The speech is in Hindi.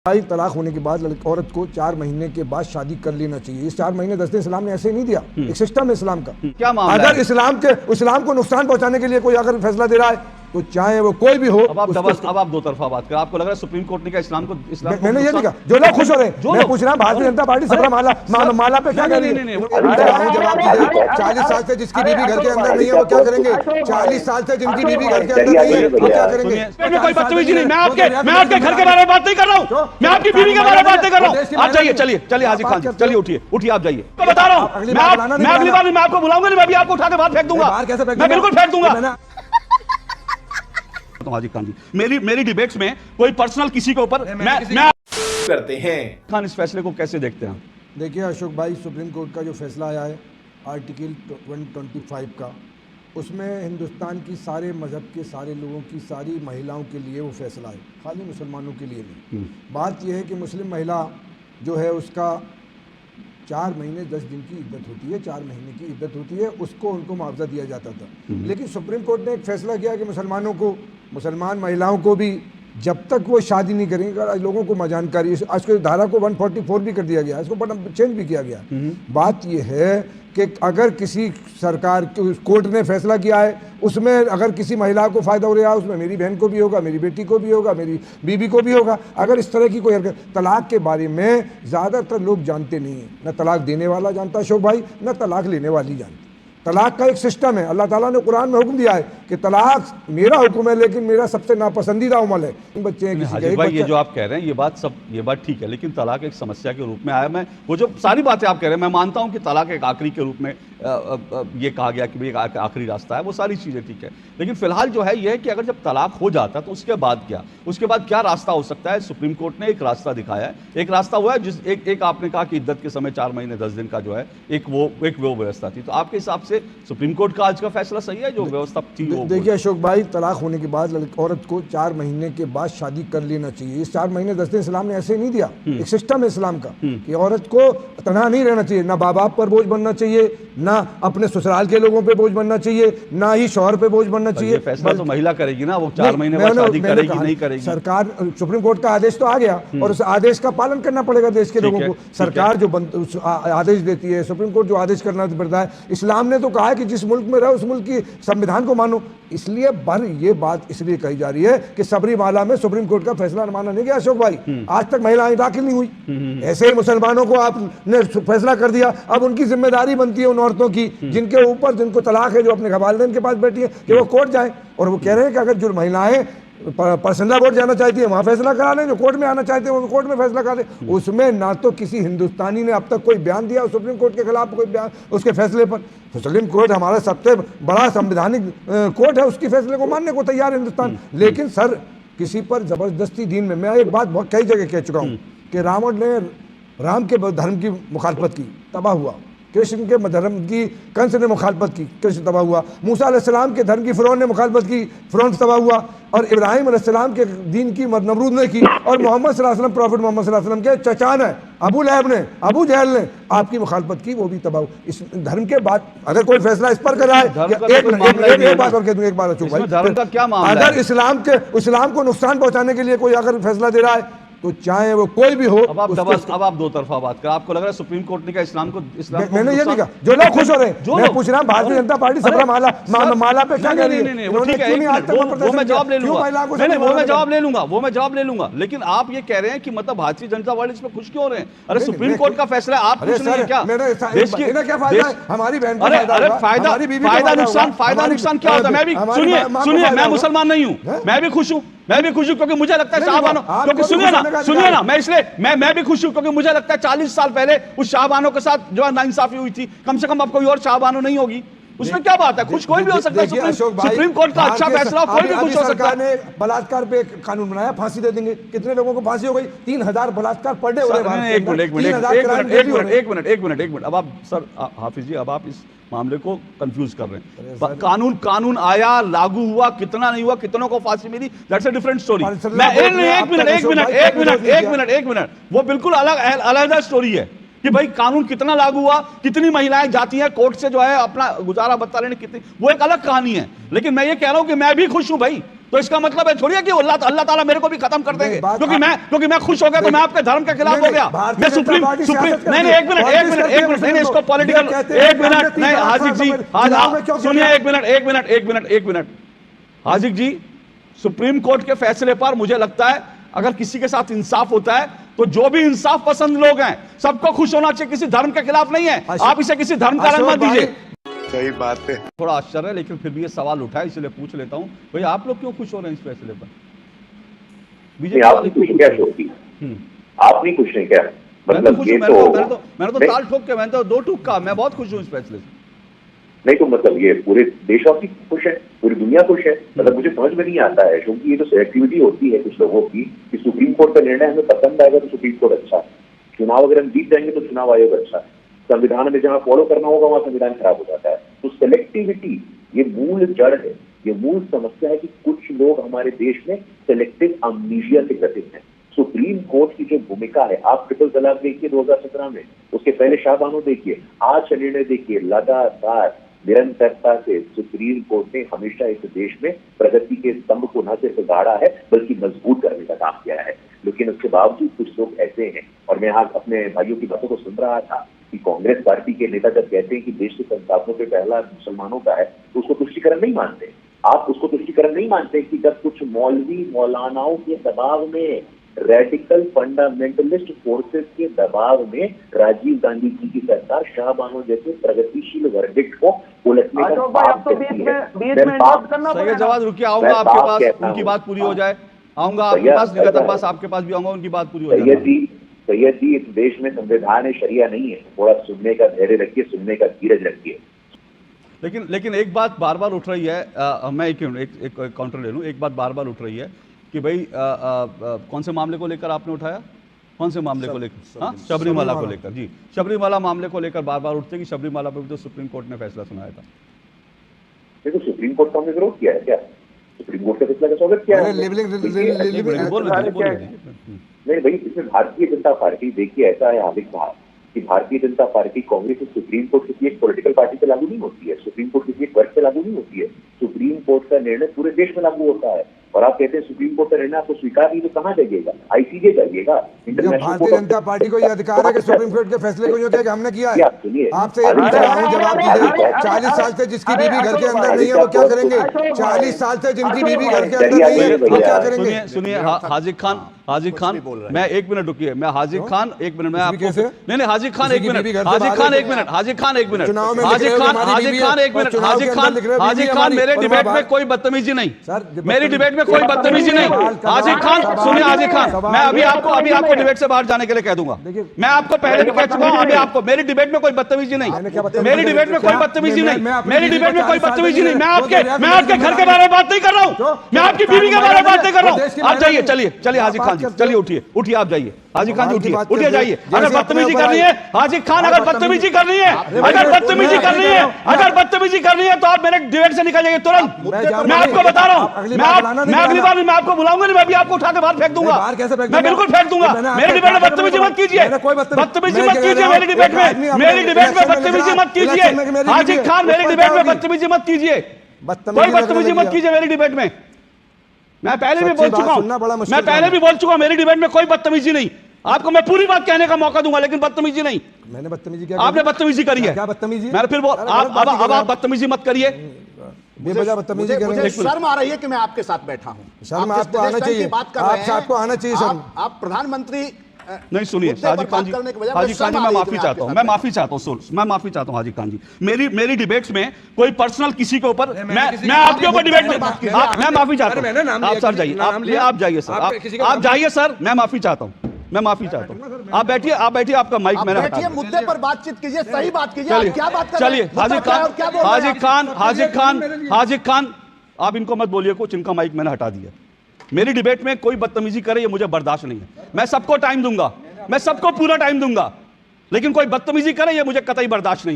तलाक होने के बाद औरत को 4 महीने के बाद शादी कर लेना चाहिए। इस 4 महीने 10 दिन इस्लाम ने ऐसे ही नहीं दिया, एक सिस्टम है इस्लाम का। क्या मामला अगर इस्लाम को नुकसान पहुंचाने के लिए कोई अगर फैसला दे रहा है तो चाहे वो कोई भी हो। अब आप दो तरफा बात कर, आपको लग रहा है सुप्रीम कोर्ट ने क्या इस्लाम को मैंने ये नहीं कहा, जो लोग खुश हो रहे हैं। मैं पूछ रहा हूँ भारतीय जनता पार्टी सबरा माला पे क्या करेंगे? 40 साल से जिसकी बीवी घर के अंदर नहीं है वो क्या करेंगे? 40 साल से जिनकी बीवी घर के अंदर नहीं है वो क्या करेंगे? कोई बदतमीजी नहीं, मैं आपके घर के बारे में बात नहीं कर रहा हूँ, मैं आपकी बीवी के बारे में बात नहीं कर रहा हूँ। आप जाइए, चलिए हाजिर खान, चलिए उठिए आप जाइए। मैं बता रहा हूँ, मैं अगली बार मैं आपको बुलाऊंगा नहीं, मैं भी आपको उठा के बाहर फेंक दूंगा, मैं बिल्कुल फेंक दूंगा। हाजी खान जी, मेरी डिबेट्स में कोई पर्सनल किसी के ऊपर मैं करते हैं। खान इस फैसले को कैसे देखते हैं? देखिए अशोक भाई, सुप्रीम कोर्ट का जो फैसला आया है आर्टिकल 125 का, उसमें हिंदुस्तान की सारे मज़हब के सारे लोगों की सारी महिलाओं के लिए वो फैसला है, खाली मुसलमानों के लिए नहीं। बात यह है कि मुस्लिम महिला जो है उसका 4 महीने 10 दिन की इद्दत होती है, 4 महीने की इद्दत होती है, उसको उनको मुआवजा दिया जाता था। लेकिन सुप्रीम कोर्ट ने एक फैसला किया कि मुसलमान महिलाओं को भी जब तक वो शादी नहीं करेंगे, अगर लोगों को जानकारी है, आज के धारा को 144 भी कर दिया गया, इसको बड़ा चेंज भी किया गया। बात यह है कि अगर किसी सरकार कोर्ट ने फैसला किया है, उसमें अगर किसी महिला को फ़ायदा हो रहा है, उसमें मेरी बहन को भी होगा, मेरी बेटी को भी होगा, मेरी बीवी को भी होगा। अगर इस तरह की कोई हरकत, तलाक के बारे में ज़्यादातर लोग जानते नहीं हैं, न तलाक देने वाला जानता अशोक भाई, न तलाक लेने वाली जानती। तलाक का एक सिस्टम है, अल्लाह ताला ने कुरान में हुक्म दिया है कि तलाक मेरा हुक्म है, लेकिन मेरा सबसे नापसंदीदा अमल है। बच्चे हैं किसी भाई, ये जो आप कह रहे हैं ये बात ठीक है, लेकिन तलाक एक समस्या के रूप में आया। मैं वो जो सारी बातें आप कह रहे हैं, मैं मानता हूं कि तलाक एक आखिरी के रूप में ये कहा गया कि भाई एक आखिरी रास्ता है, वो सारी चीज़ें ठीक है। लेकिन फिलहाल जो है ये है कि अगर जब तलाक हो जाता है तो उसके बाद क्या रास्ता हो सकता है? सुप्रीम कोर्ट ने एक रास्ता दिखाया है, एक रास्ता हुआ है एक आपने कहा कि इद्दत के समय 4 महीने 10 दिन का जो है एक वो व्यवस्था थी। तो आपके हिसाब से सुप्रीम कोर्ट का आज का फैसला सही है जो व्यवस्था थी? देखिए अशोक भाई, तलाक होने के बाद औरत को 4 महीने के बाद शादी कर लेना चाहिए। इस 4 महीने 10 दिन इस्लाम ने ऐसे नहीं दिया, एक सिस्टम है इस्लाम का कि औरत को तनहा नहीं रहना चाहिए, ना बाप बाप पर बोझ बनना चाहिए, ना अपने ससुराल के लोगों पे बोझ बनना चाहिए, ना ही शौहर पे बोझ बनना चाहिए। फैसला तो महिला करेगी ना, वो 4 महीने बाद शादी करेगी नहीं करेगी। सरकार, सुप्रीम कोर्ट का आदेश तो आ गया और उस आदेश का पालन करना पड़ेगा देश के लोगों को। सरकार जो आदेश देती है, सुप्रीम कोर्ट जो आदेश करना पड़ता है। इस्लाम ने तो कहा है कि जिस मुल्क में रहो उस मुल्क की संविधान को मानो। इसलिए ये बात इसलिए कही जा रही है कि सबरीमाला में सुप्रीम कोर्ट का फैसला माना नहीं गया अशोक भाई, आज तक महिलाएं दाखिल नहीं हुई। ऐसे ही मुसलमानों को आपने फैसला कर दिया, अब उनकी जिम्मेदारी बनती है उन औरतों की जिनके ऊपर जिनको तलाक है, जो अपने वालिदैन के पास बैठी है, कि वो कोर्ट जाए। और वो कह रहे हैं कि अगर जो महिलाएं पर्सनल कोर्ट जाना चाहती है वहाँ फैसला करा लें, जो कोर्ट में आना चाहते हैं वो कोर्ट में फैसला करा लें। उसमें ना तो किसी हिंदुस्तानी ने अब तक कोई बयान दिया सुप्रीम कोर्ट के खिलाफ, कोई बयान उसके फैसले पर। सुप्रीम कोर्ट हमारा सबसे बड़ा संवैधानिक कोर्ट है, उसकी फैसले को मानने को तैयार है हिंदुस्तान। लेकिन सर, किसी पर जबरदस्ती दीन में, मैं एक बात बहुत कई जगह कह चुका हूँ कि रावण ने राम के धर्म की मुखालफत की, तबाह हुआ। कृष्ण के धर्म की कंस ने मुखालफत की, कृष्ण तबाह हुआ। मूसा अलैहिस्सलाम के धर्म की फ़िरौन ने मुखालफत की, फ़िरौन तबाह हुआ। और इब्राहिम अलैहिस्सलाम के दीन की नमरूद ने की। और मोहम्मद सल्लल्लाहु अलैहि वसल्लम, प्रॉफिट मोहम्मद सल्लल्लाहु अलैहि वसल्लम के चचा ने, अबू लहब ने, अबू जहल ने आपकी मुखालफत की, वो भी तबाह हुआ। इस धर्म के बाद अगर कोई फैसला इस पर कर रहा है, एक बात और कह दूं, एक बात अशोक भाई, अगर इस्लाम को नुकसान पहुंचाने के लिए कोई अगर फैसला दे रहा है तो चाहे वो कोई भी हो। अब आप दो तरफा बात कर, आपको लग रहा है सुप्रीम कोर्ट ने क्या इस्लाम को मैंने ये नहीं कहा, जो लोग खुश हो रहे हैं। मैं पूछ रहा हूं भारतीय जनता पार्टी सबरा माला पे क्या कह रही है? वो मैं जवाब ले लूंगा, लेकिन आप ये कह रहे हैं कि मतलब भारतीय जनता पार्टी इस पर खुश क्यों हो रहे हैं? अरे सुप्रीम कोर्ट का फैसला है, आप खुश नहीं है क्या? क्या फायदा है? हमारी बहन को फायदा नुकसान क्या होता है? मैं भी सुनिए, मैं मुसलमान नहीं हूँ, मैं भी खुश हूँ क्योंकि मुझे लगता है शाहबानो, क्योंकि सुनिए ना, मैं भी खुश हूं क्योंकि मुझे लगता है 40 साल पहले उस शाहबानो के साथ जो है नाइंसाफी हुई थी, कम से कम अब कोई और शाहबानो नहीं होगी। उसमें क्या बात है? खुश कोई भी हो सकता है। सुप्रीम कोर्ट का अच्छा फैसला, कोई भी खुश हो सकता है। ने बलात्कार पे कानून बनाया, फांसी दे देंगे। कितने लोगों को फांसी हो गई? 3000 बलात्कार पर डे हो रहे हैं। एक मिनट, अब आप सर हाफिज जी, अब आप इस मामले को कंफ्यूज कर रहे हैं। कानून आया, लागू हुआ, कितना नहीं हुआ, कितनों को फांसी मिली, दैट्स अ डिफरेंट स्टोरी। एक मिनट, वो बिल्कुल अलग स्टोरी है कि भाई कानून कितना लागू हुआ, कितनी महिलाएं जाती हैं कोर्ट से जो है अपना गुजारा बत्ता लेने, कितनी, वो एक अलग कहानी है। लेकिन मैं ये कह रहा हूं कि मैं भी खुश हूं भाई, तो इसका मतलब है छोड़िए कि अल्लाह ताला मेरे को भी खत्म कर देंगे, क्योंकि मैं खुश हो गया तो मैं आपके धर्म के खिलाफ हो गया। मैं सुप्रीम नहीं, एक मिनट नहीं, इसको पॉलिटिकल, एक मिनट नहीं हाजिक जी, आज सुनिए, एक मिनट हाजिक जी, सुप्रीम कोर्ट के फैसले पर मुझे लगता है अगर किसी के साथ इंसाफ होता है तो जो भी इंसाफ पसंद लोग हैं सबको खुश होना चाहिए, किसी धर्म के खिलाफ नहीं है। आप इसे किसी धर्म का रंग मत दीजिए। सही बात है। थोड़ा आश्चर्य है, लेकिन फिर भी ये सवाल उठा है इसलिए पूछ लेता हूं, भाई आप लोग क्यों खुश हो रहे हैं इस फैसले पर? बीजेपी आप नहीं खुश क्या शोकी? आप नहीं खुश हैं क्या? मतलब ये मैंने तो ताल ठोक के, मैंने तो दो टूका, मैं बहुत खुश हूँ इस फैसले से। नहीं तो मतलब ये पूरे देशवासी खुश है, पूरी दुनिया खुश है? मतलब मुझे समझ में नहीं आता है, क्योंकि ये जो सिलेक्टिविटी होती है कुछ लोगों की कि सुप्रीम कोर्ट का निर्णय हमें पसंद आएगा तो सुप्रीम कोर्ट अच्छा, चुनाव अगर हम जीत जाएंगे तो चुनाव आयोग अच्छा, संविधान में जहाँ फॉलो करना होगा वहां संविधान खराब हो जाता है। तो सिलेक्टिविटी ये मूल जड़ है, ये मूल समस्या है कि कुछ लोग हमारे देश में सिलेक्टिव अम्नीशिया से ग्रसित हैं। सुप्रीम कोर्ट की जो भूमिका है, आप ट्रिपल तलाक देखिए 2017 में, उसके पहले शाहबानो देखिए, आज का निर्णय देखिए, लगातार निरंतरता से सुप्रीम कोर्ट ने हमेशा इस देश में प्रगति के स्तंभ को न सिर्फ गाड़ा है बल्कि मजबूत करने का काम किया है। लेकिन उसके बावजूद कुछ लोग ऐसे हैं, और मैं आज अपने भाइयों की बातों को सुन रहा था कि कांग्रेस पार्टी के नेता जब कहते हैं कि देश के संस्थापनों पे पहला मुसलमानों का है तो उसको तुष्टिकरण नहीं मानते। आप उसको तुष्टिकरण नहीं मानते कि जब कुछ मौलवी मौलानाओं के दबाव में, रेडिकल फंडामेंटलिस्ट फोर्सेस के दबाव में राजीव गांधी जी की सरकार शाहबानो जैसे प्रगतिशील वर्डिक्ट को उलटने का बात करती है। सैयद जवाद रुकिए, आऊंगा आपके पास, उनकी बात पूरी हो जाए, आऊंगा आपके पास, निगत अब्बास आपके पास भी आऊंगा, उनकी बात पूरी हो जाए। सैयद जी, इस देश में संविधान है, शरिया नहीं है, थोड़ा सुनने का धैर्य रखिए, सुनने का धीरज रखिए। लेकिन एक बात बार बार उठ रही है, मैं एक काउंटर ले लूं, एक बात बार बार उठ रही है कि भाई कौन से मामले को लेकर आपने उठाया, कौन से मामले को लेकर? हाँ, शबरीमाला को लेकर। जी, शबरीमाला मामले को लेकर बार बार उठते कि शबरीमाला पर भी तो सुप्रीम कोर्ट ने फैसला सुनाया था। देखो, सुप्रीम कोर्ट का हमने विरोध किया है क्या? सुप्रीम कोर्ट के फैसला का स्वागत किया है। नहीं भाई, इसमें भारतीय जनता पार्टी, देखिए ऐसा है हार्दिक साहब कि Bharatiya Janata party, Congress, supreme court किसी एक पॉलिटिकल पार्टी पे लागू नहीं होती है, सुप्रीम कोर्ट किसी एक वर्ग पे लागू नहीं होती है। सुप्रीम कोर्ट का निर्णय पूरे देश में लागू होता है। और आप कहते हैं सुप्रीम कोर्ट का निर्णय आपको स्वीकार नहीं, तो कहाँ जाइएगा? आईसीजे जाइएगा। भारतीय जनता पार्टी को यह अधिकार है कि सुप्रीम कोर्ट के फैसले को कि हमने किया है। आपसे जवाब दीजिए, 40 साल से जिसकी बीवी घर के अंदर नहीं है वो क्या करेंगे? 40 साल से जिनकी बीवी घर के अंदर नहीं है वो क्या करेंगे? सुनिए हाजिक खान, मैं एक मिनट रुकिए, मैं हाजिक खान एक मिनट, मैं आपको नहीं हाजिक खान एक मिनट, हाजिक खान मेरे डिबेट में कोई बदतमीजी नहीं, मेरी डिबेट में कोई बदतमीजी नहीं। हाजिक खान सुनिए, हाजिक खान, मैं अभी आपको डिबेट से बाहर जाने के लिए कह दूंगा। मैं आपको पहले भी कह चुका हूं, अभी आपको मेरी डिबेट में कोई बदतमीजी नहीं, मेरी डिबेट में कोई बदतमीजी नहीं, मेरी डिबेट में कोई बदतमीजी नहीं। मैं आपके घर के बारे में बात नहीं कर रहा हूं, मैं आपकी बीवी के बारे में बात नहीं कर रहा हूं। आप जाइए, चलिए हाजिक खान जी, चलिए उठिए आप जाइए, हाजिक खान जी उठिए जाइए। अगर बदतमीजी करनी है हाजिक खान, अगर बदतमीजी करनी है, अगर बदतमीजी करनी है तो आप मेरे डिबेट से निकल जाइए तुरंत। मैं आपको बता रहा हूं, मैं अगली बार मैं आपको बुलाऊंगा नहीं, मैं भी आपको उठा के बाहर फेंक दूंगा, मैं बिल्कुल फेंक दूंगा। मेरी डिबेट में बदतमीजी मत कीजिए, बदतमीजी मत कीजिए मेरी डिबेट में बदतमीजी मत कीजिए। हाजिक खान, मेरी डिबेट में बदतमीजी मत कीजिए, कोई बदतमीजी मत कीजिए मेरी डिबेट में। मैं पहले भी बोल चुका हूं, मेरी डिबेट में कोई बदतमीजी नहीं। आपको मैं पूरी बात कहने का मौका दूंगा, लेकिन बदतमीजी नहीं। मैंने बदतमीजी क्या? आपने बदतमीजी करी है। क्या बदतमीजी? मैं फिर अब आप बदतमीजी मत करिए। बेवजह बदतमीजी करेंगे। मुझे शर्म आ रही है कि मैं आपके साथ बैठा हूं। शर्म आपको आना चाहिए, आपको आना चाहिए शर्म। आप प्रधानमंत्री नहीं सुनिए हाजिक खान जी, मैं माफी चाहता हूं, मैं माफी चाहता हूं हाजिक खान जी। मेरी डिबेट्स में कोई पर्सनल किसी के ऊपर, मैं आपके ऊपर डिबेट में मैं माफी चाहता हूं। आप सर जाइए, आप जाइए सर, आप जाइए सर, मैं माफी चाहता हूं, आप बैठिए, आपका माइक मैंने हटा दिया। मुद्दे पर बातचीत कीजिए, सही बात कीजिए। क्या बात कर रहे हैं? हाजिक खान आप इनको मत बोलिए कुछ, इनका माइक मैंने हटा दिया। मेरी डिबेट में कोई बदतमीजी करे ये मुझे बर्दाश्त नहीं है। मैं सबको टाइम दूंगा, मैं सबको पूरा टाइम दूंगा, लेकिन कोई बदतमीजी करे ये मुझे कतई बर्दाश्त नहीं है।